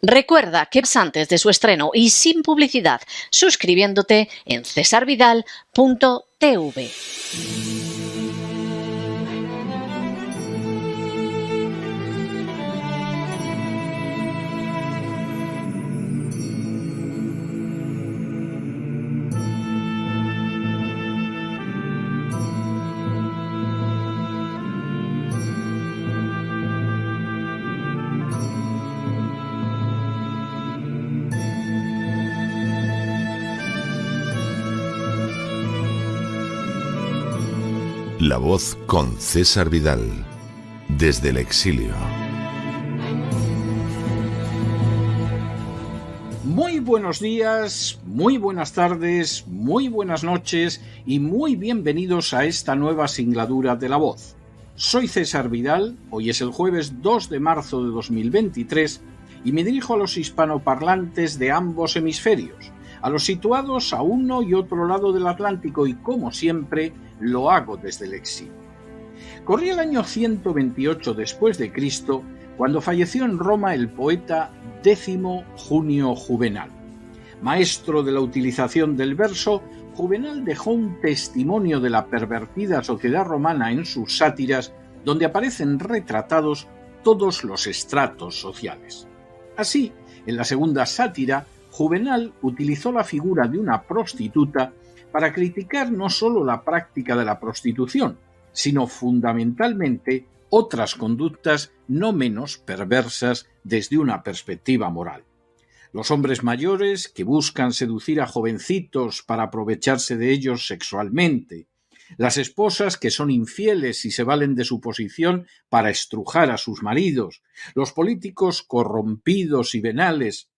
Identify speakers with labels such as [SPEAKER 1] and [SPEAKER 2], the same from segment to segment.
[SPEAKER 1] Recuerda que es antes de su estreno y sin publicidad, suscribiéndote en cesarvidal.tv.
[SPEAKER 2] La Voz con César Vidal, desde el exilio.
[SPEAKER 3] Muy buenos días, muy buenas tardes, muy buenas noches y muy bienvenidos a esta nueva singladura de La Voz. Soy César Vidal, hoy es el jueves 2 de marzo de 2023 y me dirijo a los hispanoparlantes de ambos hemisferios, a los situados a uno y otro lado del Atlántico y, como siempre, lo hago desde el exilio. Corría el año 128 después de Cristo cuando falleció en Roma el poeta Décimo Junio Juvenal. Maestro de la utilización del verso, Juvenal dejó un testimonio de la pervertida sociedad romana en sus sátiras, donde aparecen retratados todos los estratos sociales. Así, en la segunda sátira, Juvenal utilizó la figura de una prostituta para criticar no solo la práctica de la prostitución, sino fundamentalmente otras conductas no menos perversas desde una perspectiva moral. Los hombres mayores que buscan seducir a jovencitos para aprovecharse de ellos sexualmente, las esposas que son infieles y se valen de su posición para estrujar a sus maridos, los políticos corrompidos y venales,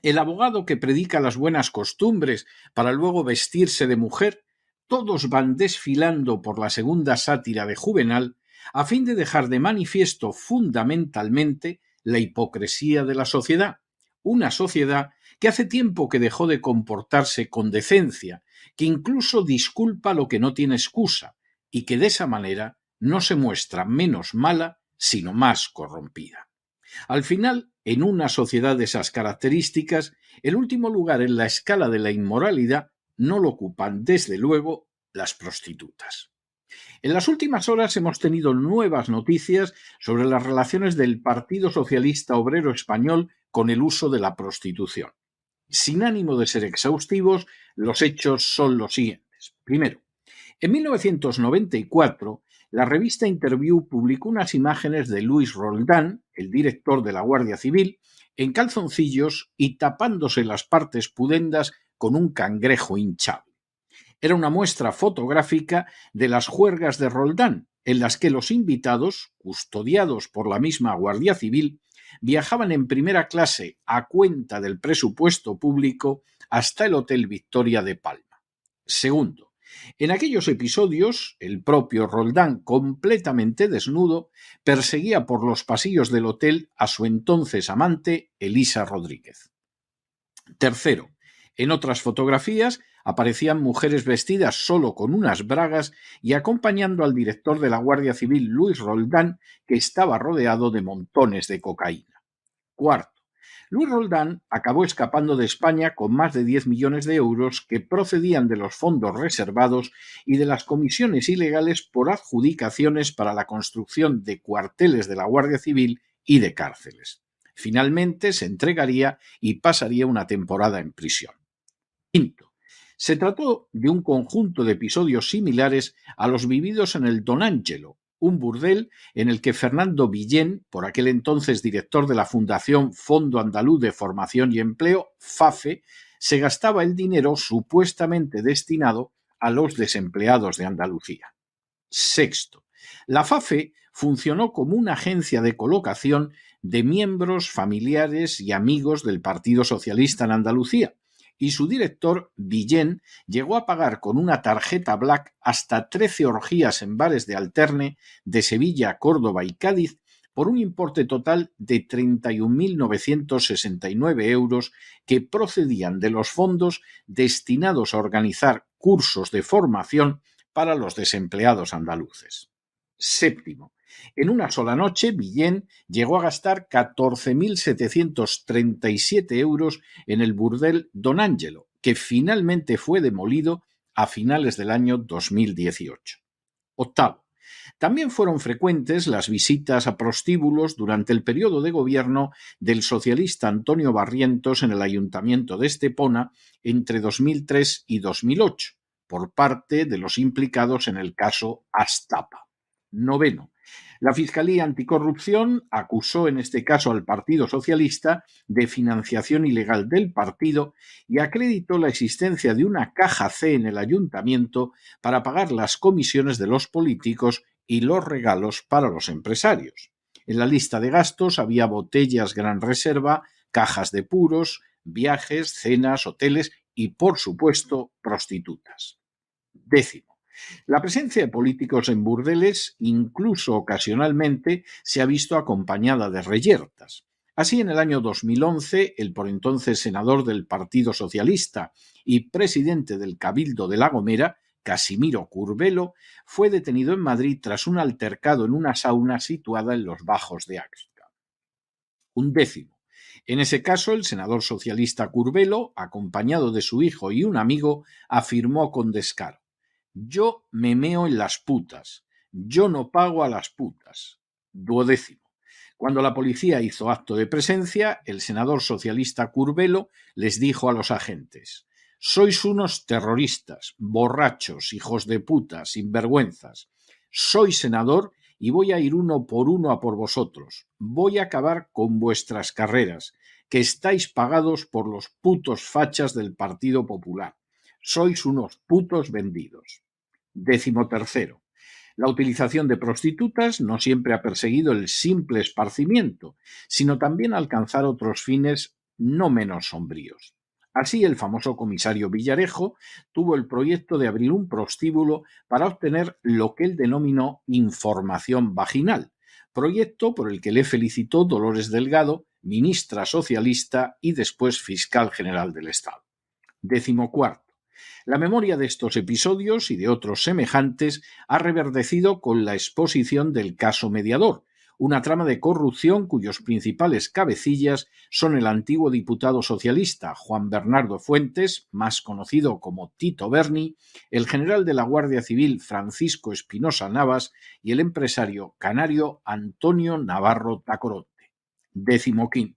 [SPEAKER 3] el abogado que predica las buenas costumbres para luego vestirse de mujer, todos van desfilando por la segunda sátira de Juvenal a fin de dejar de manifiesto fundamentalmente la hipocresía de la sociedad, una sociedad que hace tiempo que dejó de comportarse con decencia, que incluso disculpa lo que no tiene excusa y que de esa manera no se muestra menos mala, sino más corrompida. Al final, en una sociedad de esas características, el último lugar en la escala de la inmoralidad no lo ocupan, desde luego, las prostitutas. En las últimas horas hemos tenido nuevas noticias sobre las relaciones del Partido Socialista Obrero Español con el uso de la prostitución. Sin ánimo de ser exhaustivos, los hechos son los siguientes. Primero, en 1994, la revista Interview publicó unas imágenes de Luis Roldán, el director de la Guardia Civil, en calzoncillos y tapándose las partes pudendas con un cangrejo hinchable. Era una muestra fotográfica de las juergas de Roldán, en las que los invitados, custodiados por la misma Guardia Civil, viajaban en primera clase a cuenta del presupuesto público hasta el Hotel Victoria de Palma. Segundo, en aquellos episodios, el propio Roldán, completamente desnudo, perseguía por los pasillos del hotel a su entonces amante, Elisa Rodríguez. Tercero, en otras fotografías aparecían mujeres vestidas solo con unas bragas y acompañando al director de la Guardia Civil, Luis Roldán, que estaba rodeado de montones de cocaína. Cuarto, Luis Roldán acabó escapando de España con más de 10 millones de euros que procedían de los fondos reservados y de las comisiones ilegales por adjudicaciones para la construcción de cuarteles de la Guardia Civil y de cárceles. Finalmente se entregaría y pasaría una temporada en prisión. Quinto, se trató de un conjunto de episodios similares a los vividos en el Don Ángelo, un burdel en el que Fernando Villén, por aquel entonces director de la Fundación Fondo Andaluz de Formación y Empleo, FAFE, se gastaba el dinero supuestamente destinado a los desempleados de Andalucía. Sexto, la FAFE funcionó como una agencia de colocación de miembros, familiares y amigos del Partido Socialista en Andalucía, y su director, Villén, llegó a pagar con una tarjeta Black hasta 13 orgías en bares de alterne de Sevilla, Córdoba y Cádiz por un importe total de 31.969 euros que procedían de los fondos destinados a organizar cursos de formación para los desempleados andaluces. Séptimo, En una sola noche, Villén llegó a gastar 14.737 euros en el burdel Don Angelo, que finalmente fue demolido a finales del año 2018. Octavo. También fueron frecuentes las visitas a prostíbulos durante el periodo de gobierno del socialista Antonio Barrientos en el ayuntamiento de Estepona entre 2003 y 2008, por parte de los implicados en el caso Astapa. Noveno. La Fiscalía Anticorrupción acusó en este caso al Partido Socialista de financiación ilegal del partido y acreditó la existencia de una caja C en el ayuntamiento para pagar las comisiones de los políticos y los regalos para los empresarios. En la lista de gastos había botellas Gran Reserva, cajas de puros, viajes, cenas, hoteles y, por supuesto, prostitutas. Décimo. La presencia de políticos en burdeles, incluso ocasionalmente, se ha visto acompañada de reyertas. Así, en el año 2011, el por entonces senador del Partido Socialista y presidente del Cabildo de La Gomera, Casimiro Curbelo, fue detenido en Madrid tras un altercado en una sauna situada en los Bajos de Axca. Undécimo. En ese caso, el senador socialista Curbelo, acompañado de su hijo y un amigo, afirmó con descaro: «Yo me meo en las putas, yo no pago a las putas». Duodécimo. Cuando la policía hizo acto de presencia, el senador socialista Curbelo les dijo a los agentes: «Sois unos terroristas, borrachos, hijos de puta, sinvergüenzas. Soy senador y voy a ir uno a por vosotros. Voy a acabar con vuestras carreras, que estáis pagados por los putos fachas del Partido Popular. Sois unos putos vendidos». 13. La utilización de prostitutas no siempre ha perseguido el simple esparcimiento, sino también alcanzar otros fines no menos sombríos. Así, el famoso comisario Villarejo tuvo el proyecto de abrir un prostíbulo para obtener lo que él denominó información vaginal, proyecto por el que le felicitó Dolores Delgado, ministra socialista y después fiscal general del Estado. 14. La memoria de estos episodios y de otros semejantes ha reverdecido con la exposición del caso Mediador, una trama de corrupción cuyos principales cabecillas son el antiguo diputado socialista Juan Bernardo Fuentes, más conocido como Tito Berni, el general de la Guardia Civil Francisco Espinosa Navas y el empresario canario Antonio Navarro Tacoronte. 15.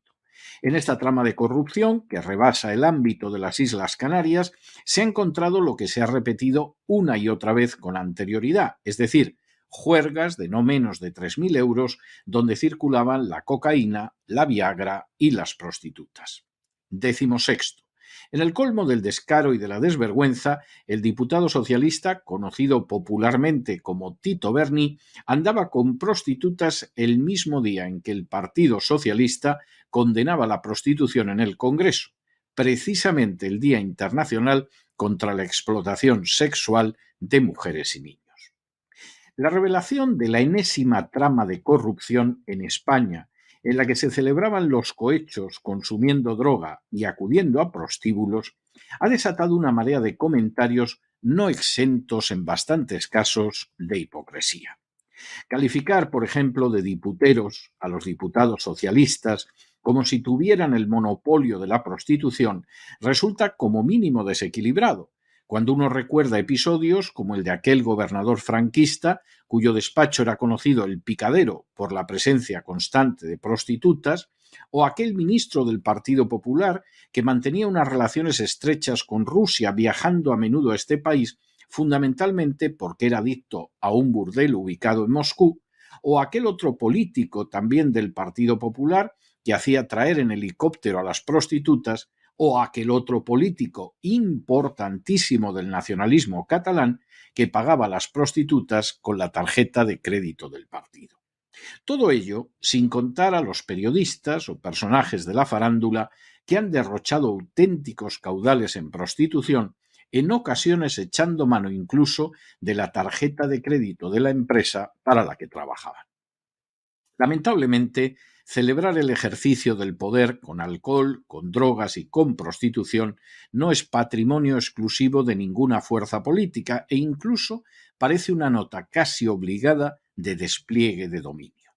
[SPEAKER 3] En esta trama de corrupción, que rebasa el ámbito de las Islas Canarias, se ha encontrado lo que se ha repetido una y otra vez con anterioridad, es decir, juergas de no menos de 3.000 euros donde circulaban la cocaína, la viagra y las prostitutas. 16. En el colmo del descaro y de la desvergüenza, el diputado socialista, conocido popularmente como Tito Berni, andaba con prostitutas el mismo día en que el Partido Socialista condenaba la prostitución en el Congreso, precisamente el Día Internacional contra la Explotación Sexual de Mujeres y Niños. La revelación de la enésima trama de corrupción en España, en la que se celebraban los cohechos consumiendo droga y acudiendo a prostíbulos, ha desatado una marea de comentarios no exentos en bastantes casos de hipocresía. Calificar, por ejemplo, de diputeros a los diputados socialistas como si tuvieran el monopolio de la prostitución resulta como mínimo desequilibrado, cuando uno recuerda episodios como el de aquel gobernador franquista cuyo despacho era conocido el Picadero por la presencia constante de prostitutas, o aquel ministro del Partido Popular que mantenía unas relaciones estrechas con Rusia viajando a menudo a este país fundamentalmente porque era adicto a un burdel ubicado en Moscú, o aquel otro político también del Partido Popular que hacía traer en helicóptero a las prostitutas, o aquel otro político importantísimo del nacionalismo catalán que pagaba a las prostitutas con la tarjeta de crédito del partido. Todo ello sin contar a los periodistas o personajes de la farándula que han derrochado auténticos caudales en prostitución, en ocasiones echando mano incluso de la tarjeta de crédito de la empresa para la que trabajaban. Lamentablemente, celebrar el ejercicio del poder con alcohol, con drogas y con prostitución no es patrimonio exclusivo de ninguna fuerza política e incluso parece una nota casi obligada de despliegue de dominio.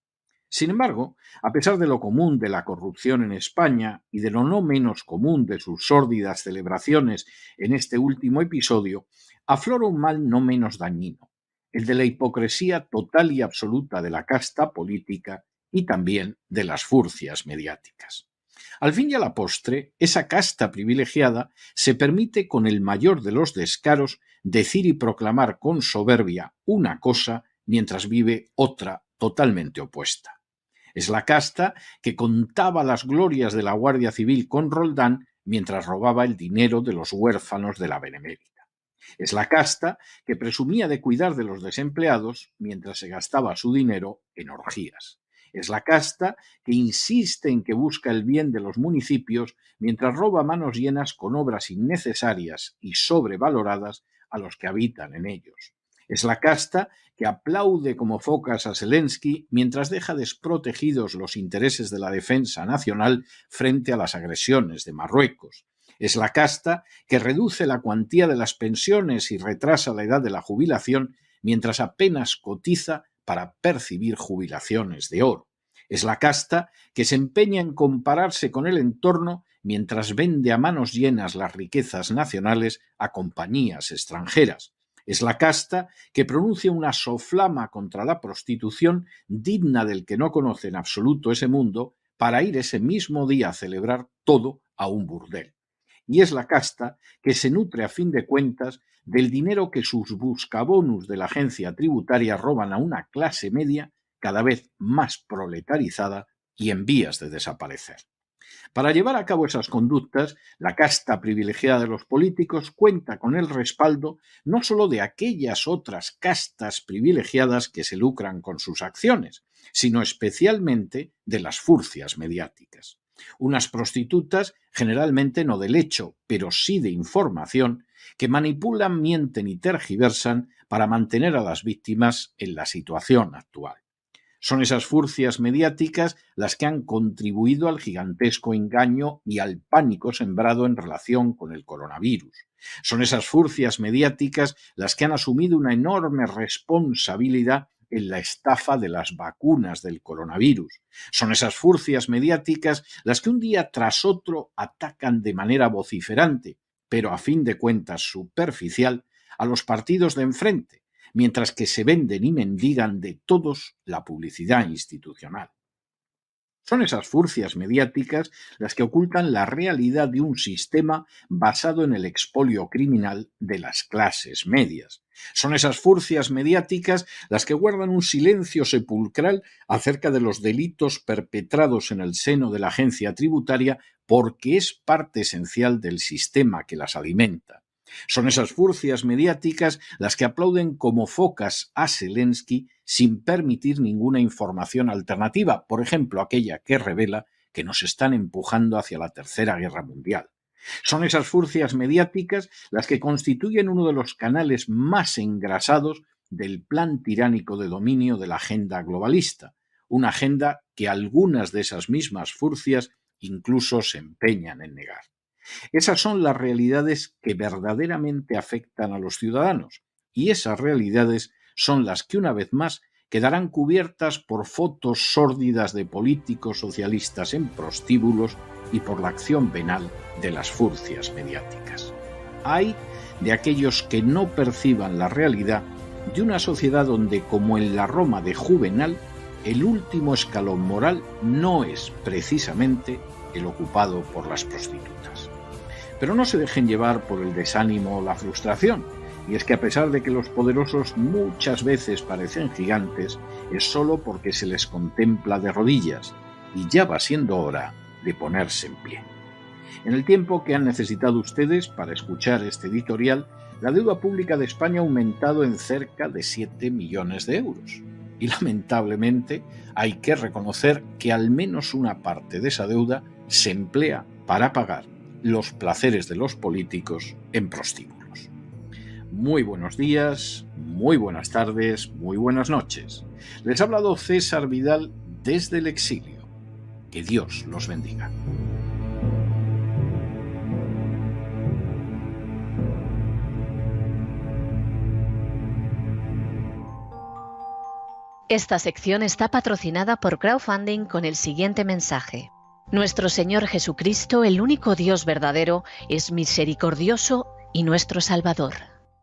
[SPEAKER 3] Sin embargo, a pesar de lo común de la corrupción en España y de lo no menos común de sus sórdidas celebraciones en este último episodio, aflora un mal no menos dañino, el de la hipocresía total y absoluta de la casta política y también de las furcias mediáticas. Al fin y a la postre, esa casta privilegiada se permite con el mayor de los descaros decir y proclamar con soberbia una cosa mientras vive otra totalmente opuesta. Es la casta que contaba las glorias de la Guardia Civil con Roldán mientras robaba el dinero de los huérfanos de la Benemérita. Es la casta que presumía de cuidar de los desempleados mientras se gastaba su dinero en orgías. Es la casta que insiste en que busca el bien de los municipios mientras roba a manos llenas con obras innecesarias y sobrevaloradas a los que habitan en ellos. Es la casta que aplaude como focas a Zelensky mientras deja desprotegidos los intereses de la defensa nacional frente a las agresiones de Marruecos. Es la casta que reduce la cuantía de las pensiones y retrasa la edad de la jubilación mientras apenas cotiza para percibir jubilaciones de oro. Es la casta que se empeña en compararse con el entorno mientras vende a manos llenas las riquezas nacionales a compañías extranjeras. Es la casta que pronuncia una soflama contra la prostitución digna del que no conoce en absoluto ese mundo para ir ese mismo día a celebrar todo a un burdel. Y es la casta que se nutre a fin de cuentas del dinero que sus buscabonus de la agencia tributaria roban a una clase media cada vez más proletarizada y en vías de desaparecer. Para llevar a cabo esas conductas, la casta privilegiada de los políticos cuenta con el respaldo no solo de aquellas otras castas privilegiadas que se lucran con sus acciones, sino especialmente de las furcias mediáticas. Unas prostitutas, generalmente no del hecho, pero sí de información, que manipulan, mienten y tergiversan para mantener a las víctimas en la situación actual. Son esas furcias mediáticas las que han contribuido al gigantesco engaño y al pánico sembrado en relación con el coronavirus. Son esas furcias mediáticas las que han asumido una enorme responsabilidad en la estafa de las vacunas del coronavirus. Son esas furcias mediáticas las que un día tras otro atacan de manera vociferante, pero a fin de cuentas superficial, a los partidos de enfrente, mientras que se venden y mendigan de todos la publicidad institucional. Son esas furcias mediáticas las que ocultan la realidad de un sistema basado en el expolio criminal de las clases medias. Son esas furcias mediáticas las que guardan un silencio sepulcral acerca de los delitos perpetrados en el seno de la agencia tributaria porque es parte esencial del sistema que las alimenta. Son esas furcias mediáticas las que aplauden como focas a Zelensky sin permitir ninguna información alternativa, por ejemplo, aquella que revela que nos están empujando hacia la Tercera Guerra Mundial. Son esas furcias mediáticas las que constituyen uno de los canales más engrasados del plan tiránico de dominio de la agenda globalista, una agenda que algunas de esas mismas furcias incluso se empeñan en negar. Esas son las realidades que verdaderamente afectan a los ciudadanos y esas realidades son las que una vez más quedarán cubiertas por fotos sórdidas de políticos socialistas en prostíbulos y por la acción penal de las furcias mediáticas. Hay de aquellos que no perciban la realidad de una sociedad donde, como en la Roma de Juvenal, el último escalón moral no es precisamente el ocupado por las prostitutas. Pero no se dejen llevar por el desánimo o la frustración, y es que a pesar de que los poderosos muchas veces parecen gigantes, es solo porque se les contempla de rodillas, y ya va siendo hora de ponerse en pie. En el tiempo que han necesitado ustedes para escuchar este editorial, la deuda pública de España ha aumentado en cerca de 7 millones de euros. Y lamentablemente hay que reconocer que al menos una parte de esa deuda se emplea para pagar los placeres de los políticos en prostíbulos. Muy buenos días, muy buenas tardes, muy buenas noches. Les ha hablado César Vidal desde el exilio. Que Dios los bendiga.
[SPEAKER 1] Esta sección está patrocinada por crowdfunding con el siguiente mensaje. Nuestro Señor Jesucristo, el único Dios verdadero, es misericordioso y nuestro Salvador.